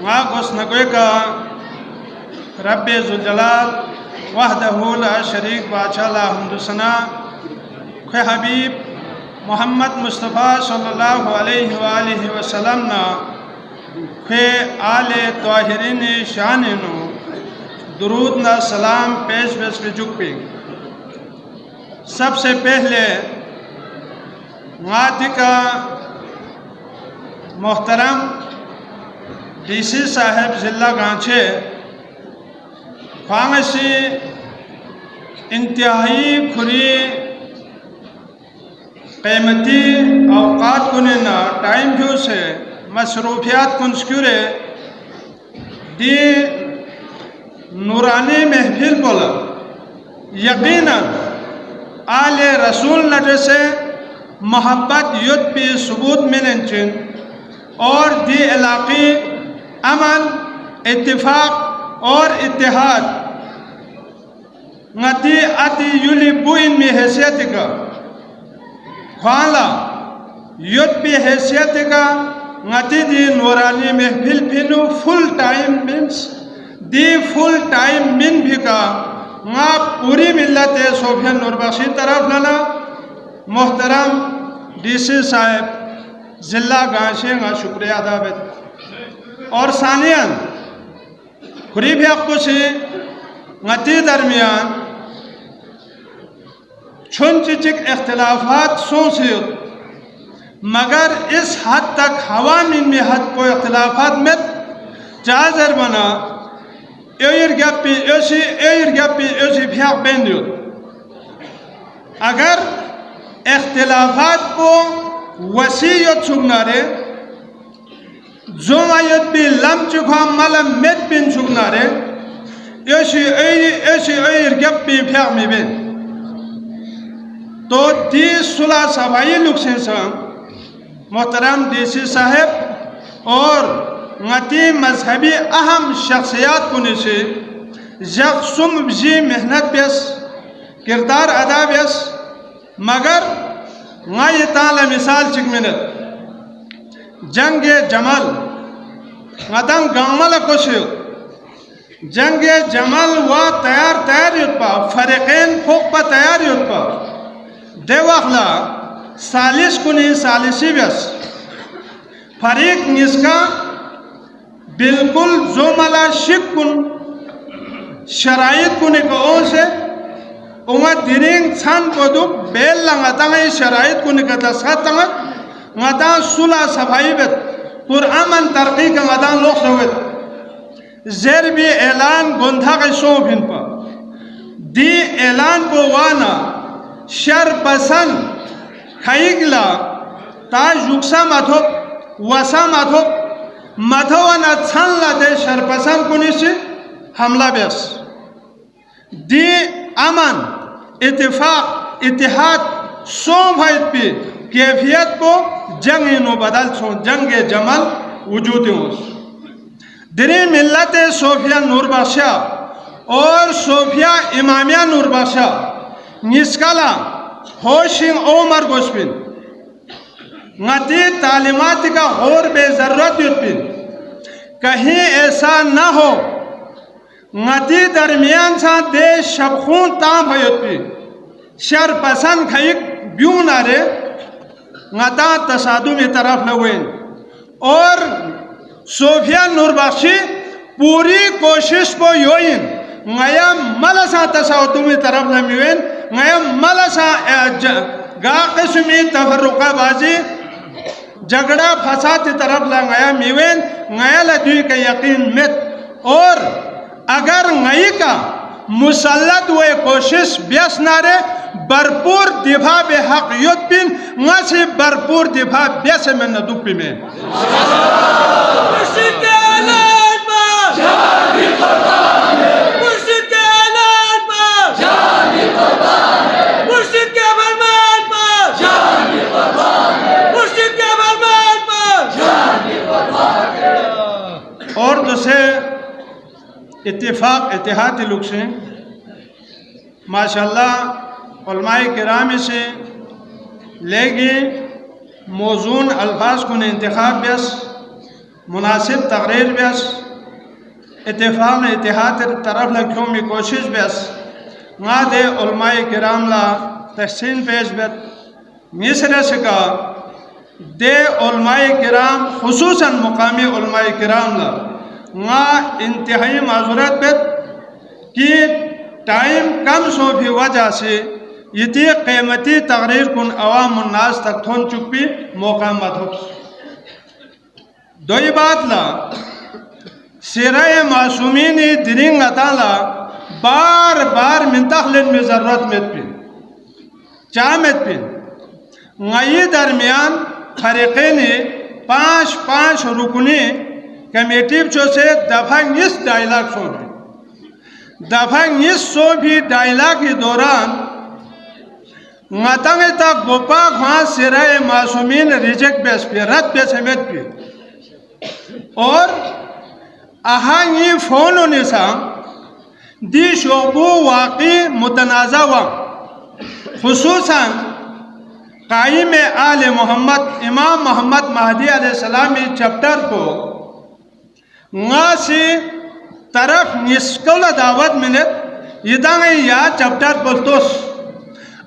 غاغس نگوی کا رب ذوالجلال وحدہ لا شریک بادشاہ لا حمد ثنا خے حبیب محمد مصطفیٰ صلی اللہ علیہ وآلہ وسلم نا خے آل طاہرین شانینو درود نا سلام پیش پیش پہ جھک پہ سب سے پہلے غاتی کا محترم ڈی سی صاحب ضلع گانچے خواہشی انتہائی کھری قیمتی اوقات کنینا ٹائم جو سے مصروفیات کنسکیورے دی نورانی محفل بولا یقیناً آل رسول نجے سے محبت یود پی ثبوت مننچن اور دی علاقی امن اتفاق اور اتحاد ngati ati yuli buin mi حیثیت کا خوالا یود پی حیثیت کا ngati دی نورانی محفل پھنو full time means the full time من بھی کا نا پوری ملت صوفیہ نوربخشی طرف لنا محترم ڈی سی صاحب ضلع گانشے نا شکریہ ادا بیت اور ثانیاً قریب حق کو سے ngati درمیان چھن چچک اختلافات سوسیت مگر اس حد تک حوامین میں حد کو اختلافات میں جازر بنا ایر گپی بھیق بیندیت اگر اختلافات کو وسیعت سگنارے زومایت بھی لم چکا ملم مت بین سگنارے ایسی ایر گپی بھیق میں بین تو دی صلح صفائی لکسن سام محترم ڈی سی صاحب اور ngati مذہبی اہم شخصیات کنی سے یکسم بجی محنت بیس کردار ادا بیس مگر غائی تعالی مثال چک منت جنگ جمل غدن گامل کشی جنگ جمل و تیار یود پا فرقین فوق پا تیار یود پا دے واخلا سالس کنی سالسی بیس فریق نسکا بالکل زومالا شک کن شرائط کنی کو اون سے اونگا دیرینگ چھان کو دو بیل لنگا تنگی شرائط کنی کا دستخط تنگا غدا صلح صفائی بیت پر امن ترقی کا غدا لوگ سویت زیر بھی اعلان گندھا کے سو بھن پا دی اعلان کو وانا شر پسند خیگلا تا یکسا مدھوب وسا مدھوب مدھوانا چھن لدے شر پسند کنی سے حملہ بیس دی امن اتفاق اتحاد سو بھائیت پی کیفیت کو جنگ انو بدل سو جنگ جمل وجود ہوس دری ملت صوفیہ نوربخشہ اور صوفیہ امامیہ نوربخشہ نسکالا ہوشنگ عمر گوشپن ngati تعلیمات کا اور بے ضرورت یتپن کہیں ایسا نہ ہو ngati درمیان سا دے شبخون تام یتپن شر پسند خیق بیون آرے ngata تصادمی طرف لگوین اور صوفیہ نوربخشی پوری کوشش کو یوین غیا ملسا تصادمی طرف لگوین غیا ملسا گا قسمی تفرقہ بازی جگڑا فساد طرف لگایا میوین غیا لدوی کا یقین مت اور اگر غی کا مسلط ہوئے کوشش بیس نارے برپور دفاع بے حق یود پین غسی برپور دفاع بیس میں ندوپی میں مرشد کے اعلان پر جانی قربان ہے مرشد کے اعلان پر جانی قربان ہے مرشد کے فرمان پر جانی قربان ہے مرشد کے فرمان پر جانی قربان ہے اور دوسرے اتفاق اتحاد لوگ سے ماشاءاللہ علماء کرام سے لے گی موزون الفاظ کو انتخاب بیس مناسب تقریر بیس اتفاق اتحاد طرف لکھوں میں کوشش بیس نا دے علماء کرام لا تحسین پیش بیت مصر سکا دے علماء کرام خصوصاً مقامی علماء کرام لا نا انتہائی معذرت بیت کہ ٹائم کم سو بھی وجہ سے یہ قیمتی تقریر کن عوام الناس تک تھون چک بھی موقع مدھوب دوئی بات لا سیرہ معصومین درنگ اتالا بار بار منتخلن میں ضرورت میں پین چامت پین نئی درمیان فریقین 5 رکنی کمیٹیب چو سے دفعہ نیس ڈائیلاگ سو بھی دفعہ نیس سو بھی ڈائیلاگ کے دوران نتنگ تک گوپا خواہ سیرہ معصومین ریجیکٹ بیس پی رد بیس ہمیت پی اور آہنگی فون نسا دی شعبو واقعی متنازع وقت خصوصاً قائم آل محمد امام محمد مہدی علیہ السلام چپٹر کو ناسی طرف نسکل دعوت منت یہ دنگی یا چپٹر بلتوس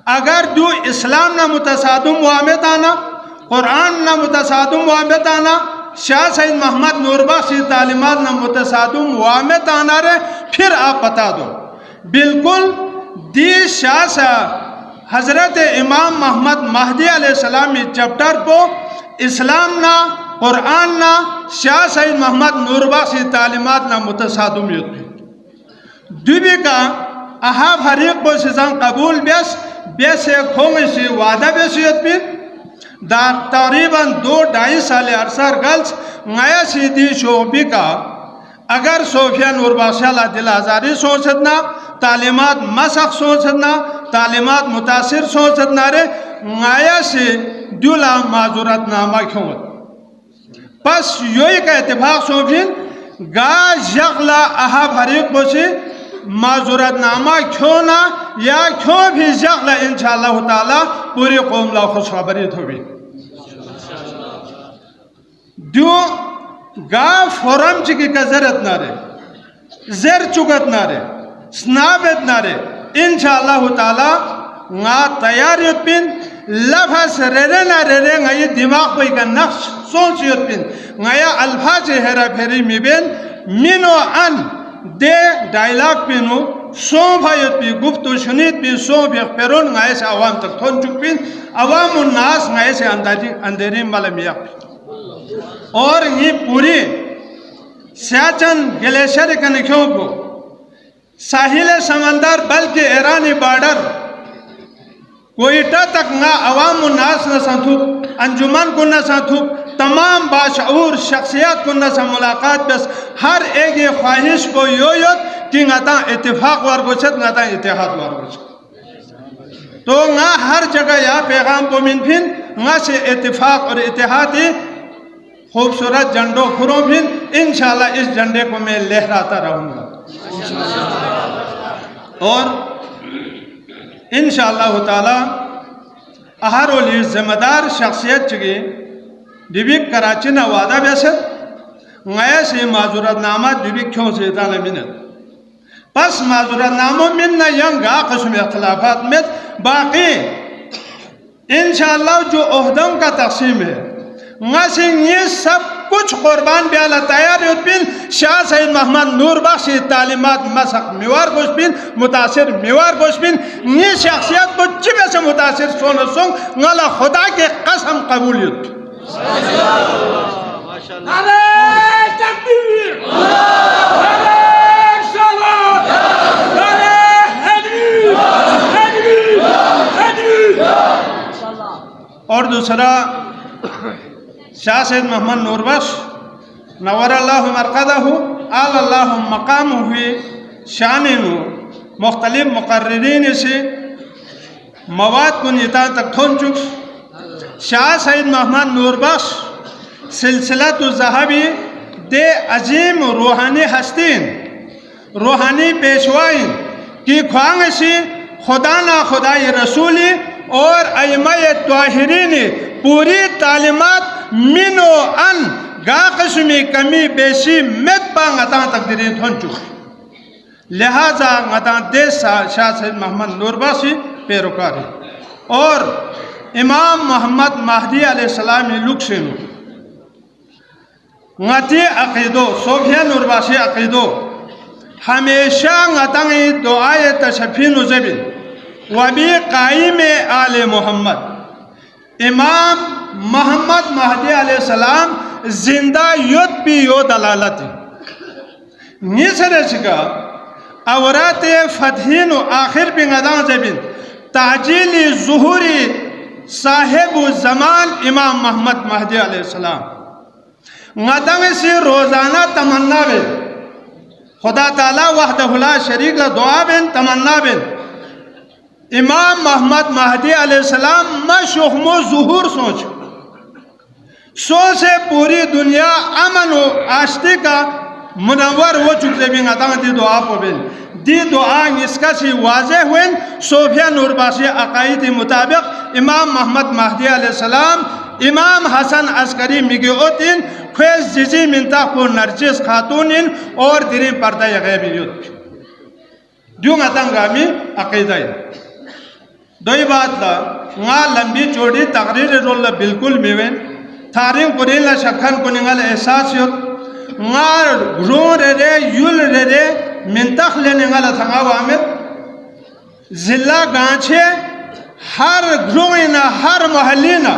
اگر دو اسلام نہ متصادم وامت آنا قرآن نہ متصادم وامت آنا شاہ سید محمد نوربخش تعلیمات نہ متصادم وامت آنا رہے پھر آپ بتا دو بالکل دی شاہ سا حضرت امام محمد مہدی علیہ السلام چپٹر کو اسلام نہ قرآن نہ شاہ سید محمد نوربخش تعلیمات نہ متصادم دوبی کا اہا فریق کو سزان قبول بیس کھونگ سے وعدہ بیسیت بھی تقریباً 2-2.5 سال عرصہ گلس نیا سیدھی شعبی کا اگر صوفیہ نوربخش اللہ دل آزاری سوچتنا تعلیمات مسخ سوچتنا تعلیمات متاثر سوچتنا رے نیا سے دولا معذورت نامہ کیوں پس یوئی کا اتفاق سوفین گا یغلا اہا فریق بسی معذورت نامہ کیوں نہ یا کیوں بھی یغلا انشاءاللہ تعالی پوری قوم لا خوشخبری ہوئی دیو گا فورم چکی کا زرت نہ رہے زر چکت نہ رہے سنابت نہ رہے انشاءاللہ تعالی نا تیاریت پین لفظ رہے نہ رہے نا یہ دماغ پہ کا نقش سوچیت پین نا یا الفاظ ہیرا پھیری میں بین منو ان دے ڈائیلاگ پینو سو بھائیت پی گفتو شنید پی سو بیخ پیرون نا ایسے عوام تک تھون چک پین عوام الناس نا ایسے اندھیری ملمیاق پین اور یہ پوری سیاچن گلیشر کنکھوں کو ساحل سمندر بلکہ ایرانی بارڈر کوئٹہ تک نہ عوام الناس نہ سنتھوک انجمن کو نہ سنتھوک تمام باشعور شخصیات کو نہ سن ملاقات بس ہر ایک یہ خواہش کو یویت کہ نتا اتفاق ورگوشت نتا اتحاد ورگوشت تو نہ ہر جگہ یا پیغام کو منفین نہ سے اتفاق اور اتحادی خوبصورت جھنڈوں کھروں بھی انشاءاللہ اس جھنڈے کو میں لہراتا رہوں گا اور انشاءاللہ تعالی اہر ولی ذمہ دار شخصیت چگی دیبک کراچی نہ وعدہ بیست نیا سے معذورت نامہ دیبک کیوں سے اتانا منت پس معذورت ناموں من نہ ینگا قسم اختلافات میں باقی انشاءاللہ جو عہدوں کا تقسیم ہے ناسن یہ سب کچھ قربان بیالا تیار بین شاہ سید محمد نوربخش تعلیمات مسخ میوار گوش بین متاثر میوار گوش بین یہ شخصیت کو چبے سے متاثر سونا سونگ نالا خدا کے قسم قبولیت نعرہ تکبیر نعرہ صلوات نعرہ حیدری اور دوسرا شاہ سید محمد نوربخش نور اللہ مرقدہ آل اللہ مقام ہوئی شانینو مختلف مقررین سے مواد کو نیتا تک تھون چک شاہ سید محمد نوربخش سلسلۃ الذہبی دے عظیم روحانی ہستین روحانی پیشوائن کی خواہاں سے خدا نہ خدای رسولی اور ائمہ طاہرین پوری تعلیمات منو ان گا قسمی کمی بیشی مت با غتان تقدیرین تھون چک لہذا غتان دیس شاہ سید محمد نور بخشی پیروکار ہے اور امام محمد مہدی علیہ السلام لکشنو غتی عقیدو صوفیہ نور بخشی عقیدو ہمیشہ غتانی دعائے تشفین و زبین وبی قائم آل محمد امام محمد مہدی علیہ السلام زندہ یوت پی یو دلالت نیسر چکا اورات فتحین و آخر پی غدان زبین تعجیلی ظہوری صاحب زمان امام محمد مہدی علیہ السلام غدان سے روزانہ تمنا بین خدا تعالی وحدہ لا شریک لا دعا بین تمنا بین امام محمد مہدی علیہ السلام مشہم و ظہور سوچ سو سے پوری دنیا امن و آشتی کا منور ہو چکے بھی غدان دی دعا پو بین دی دعا اس کا سی واضح ہوئیں صوفیہ نور بخشی عقائد مطابق امام محمد مہدی علیہ السلام امام حسن عسکری مگیوتین خیز جزی منتاق کو نرجس خاتونین اور درین پردہ غیبیت دیوں غدان گامی عقیدہ دوئی بات لا نا لمبی چوڑی تقریر رول بالکل میوین تھارین قرین لا شکھن کننگل احساس یوت نا رون رے یول رے منتخ لیننگل تھنگا وامد زلہ گانچے ہر گروینا ہر محلینا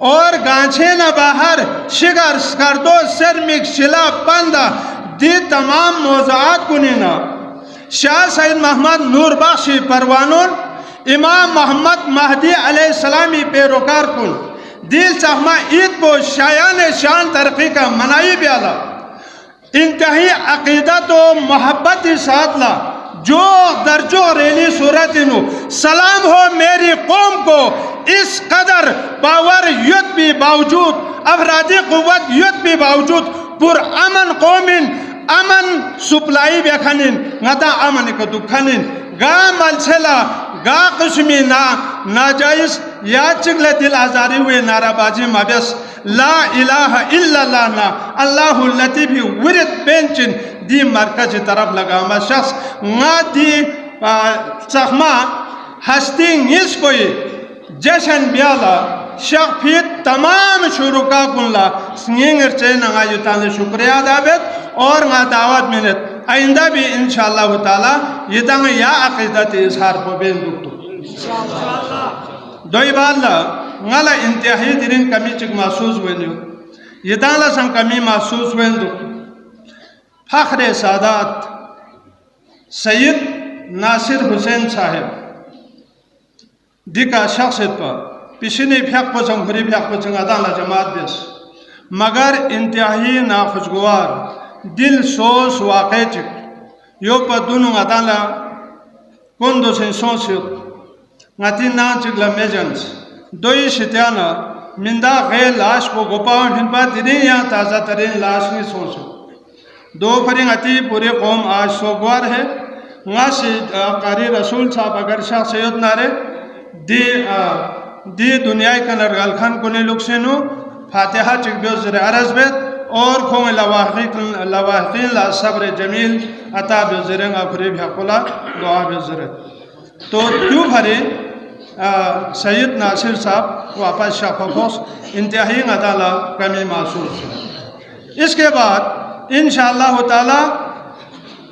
اور گانچینا باہر شگر سکردو سرمک شلا پندہ دی تمام موضوعات کنینا شاہ سید محمد نور بخشی پروانون امام محمد مہدی علیہ السلامی پیروکار کن دل سہما عید کو شایان شان ترقی کا منائی بیالا انتہائی عقیدت و محبت ساتھ لا جو درجو ریلی صورت نو سلام ہو میری قوم کو اس قدر باور یت بھی باوجود افرادی قوت یت بھی باوجود پر امن قومن امن سپلائی بیکھنن غدا امن کو دکھنن گا ملچلا گا قسمی ناجائز یا چگلے دل آزاری ہوئے نعرہ بازی مابس لا الہ الا اللہ نا اللہ اللتی بھی ورد بینچن دی مرکز طرف لگاما شخص نا دی سخما ہستی نیس کوئی جشن بیالا شخ پھیت تمام شروکا کنلا سنگنگر چین نگا یتان شکریہ دابت اور نا دعوت منت آئندہ بھی انشاءاللہ تعالی یہ دنگ یا عقیدت اظہار کو بین دکتو دوئی بالا نالا انتہائی درین کمی چک محسوس ہوئے یہ دالا سن کمی محسوس ہوئے دکتو فخر سادات سید ناصر حسین صاحب دیکھا شخصیت پر پیشنی پھیک کو سنگھری پھیک کو سنگھ ادالا جماعت بیس مگر انتہائی ناخوشگوار دل سوس واقع چک یو پا دونوں ادالا کندو سے سوسیت ناتی نان چک لمیجنس دوئی شتیانا مندہ غیر لاش کو گپاون ہن پا درین یا تازہ ترین لاش نہیں سوچو دو پھریں اتی پورے قوم آج سوگوار ہے نا سے قاری رسول صاحب اگر شاہ سید نارے دی دنیای کا نرگال خان کنے لوگ سے نو فاتحہ چک بیو زر عرض بیت اور کھویں لواحقین لا صبر جمیل عطا بیو زرنگ افریب حقولا دعا بیو زرد تو کیوں بھرے سید ناصر صاحب واپس شاہ فوس انتہائی عدالہ کمی محسوس اس کے بعد انشاءاللہ تعالی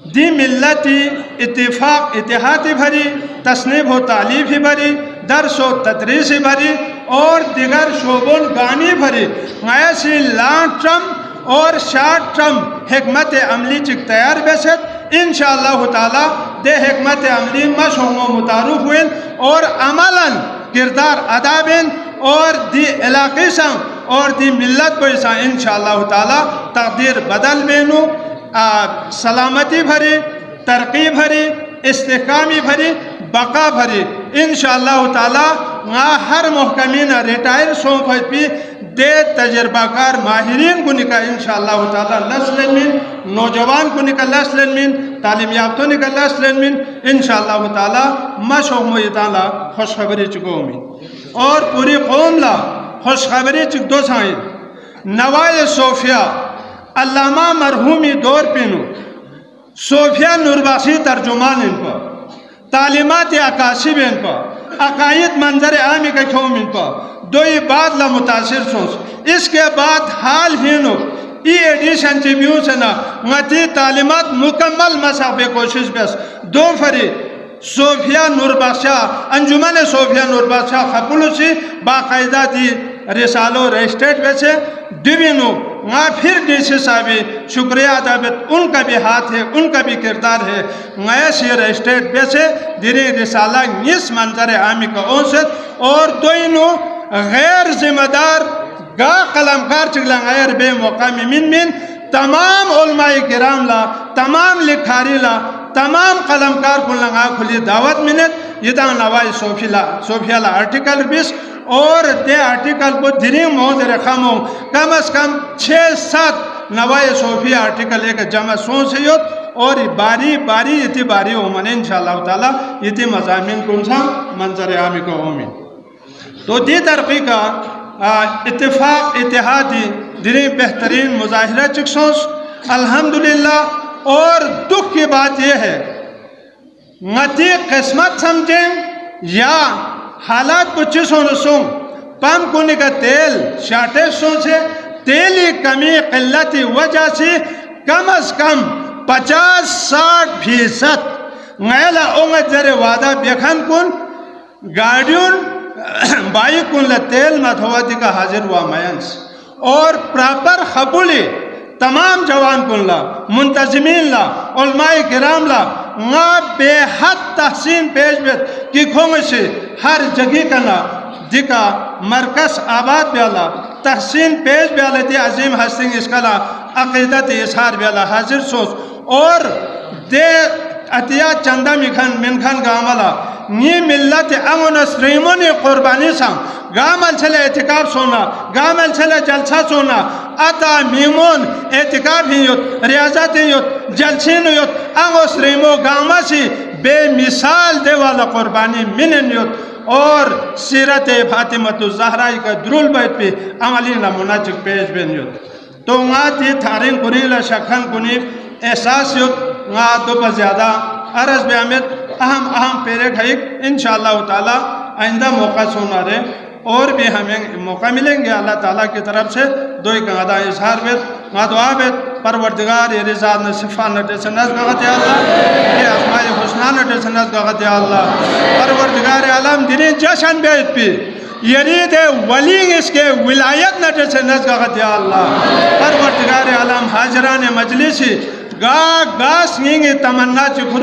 دی ملتی اتفاق اتحادی بھری تصنیف و تعلیفی بھری درس و تدریسی بھری اور دیگر شعبوں گانی بھری ایسی لانگ ٹرم اور شارٹ ٹرم حکمت عملی چک تیار بیست انشاءاللہ تعالی دے حکمت عملی مشہوم و متعارف ہوئیں اور عملاً کردار ادا بین اور دی علاقی سان اور دی ملت کو ایسا انشاءاللہ تعالی تقدیر بدل بینو سلامتی بھری ترقی بھری استحکامی بھری بقا بھری انشاءاللہ تعالی ہر محکمین ریٹائر سونفت بھی دے تجربہ کار ماہرین کو نکا انشاءاللہ تعالی لسلن من نوجوان کو نکا لسلن من تعلیم یافتوں نکا لسلن من انشاءاللہ تعالی مشہوم تعالی خوشخبری چکو میں اور پوری قوم لا خوشخبری چک دو سائیں نوائے صوفیہ علامہ مرحومی دور پینو صوفیہ نوربخشی ترجمان ان پر تعلیمات اکاسب ان پر عقائد منظر عامی کا کھوم ان پر دوئی بات لا متاثر سوچ اس کے بعد حال ہینو ای ایڈیشن چیبیوں سے نا غتی تعلیمات مکمل مساف کوشش بس دو فری صوفیہ نوربخشہ انجمن صوفیہ نوربخشہ خپلو سی باقاعدہ دی رسالو رجسٹرڈ ویسے ڈوینو نا پھر ڈی سی صاحبی شکریہ عدابت ان کا بھی ہاتھ ہے ان کا بھی کردار ہے نیا سی رجسٹرڈ ویسے دیری رسالہ نیس منظر عامی کا اونست اور دوینو غیر ذمہ دار گا قلمکار چگلا غیر بے مقامی من تمام علماء کرام لا تمام لکھاری لا تمام قلمکار کو لگا کھلی دعوت منت یہ دا نوائی صوفیہ لا آرٹیکل 20 اور دے آرٹیکل کو دھری موز رکھاموں کم از کم 6-7 نوائی صوفیہ آرٹیکل ایک جمع سون سے یوت اور باری یہ باری اومن انشاءاللہ تعالی یہ مضامین کون سا منظر عامی کو اومن تو دی ترقی کا اتفاق اتحادی دری بہترین مظاہرہ چکسوس الحمدللہ اور دکھ کی بات یہ ہے غتی قسمت سمجھیں یا حالات کو چیزوں رسوں پم کنے کا تیل شارٹیج سو سے تیلی کمی قلتی وجہ سے کم از کم 50-60% غیلہ اونگت زر وعدہ بیکھن کن گاڑیون بائی کن لتیل مدھواتی کا حاضر ہوا مینس اور پراپر خبولی تمام جوان کن لا منتظمین لا علماء کرام لا نا بے حد تحسین پیش بیت کی کھونگ سے ہر جگہ کنا دکا مرکز آباد بیالا تحسین پیش بیالا دی عظیم ہستنگ اس کلا عقیدت اظہار بیالا حاضر سوس اور دے اتیا چندہ منکھن گاملا نی ملت امن سریمونی قربانی سام گامل چھلے اعتقاب سونا گامل چھلے جلسہ سونا اتا میمون اعتقاب ہی یوت ریاضت ہی یوت جلسین یوت امن سریمو گاما سی بے مثال دے والا قربانی منن یوت اور سیرت فاطمۃ الزہرائی کا درول بیت پہ عملی نمونہ چک پیش بین یوت تو وہاں تی تھارین کنی لشکھن کنی احساس یوت وہاں دو پر زیادہ عرض بے احمد اہم پیرے کھائک انشاءاللہ تعالی آئندہ موقع سونا رہے اور بھی ہمیں موقع ملیں گے اللہ تعالیٰ کی طرف سے دوئی کا غدا اظہار بیت ما دعا بیت پروردگار یہ رضا نصفہ نٹے سے نزد غد یا اللہ یہ اسماء حسنہ نٹے سے نزد غد یا اللہ پروردگار عالم دینی جشن بیت پی یرید ولی اس کے ولایت نٹے سے نزد غد یا اللہ پروردگار عالم حاضران مجلسی گا سنگی تمنا چکھر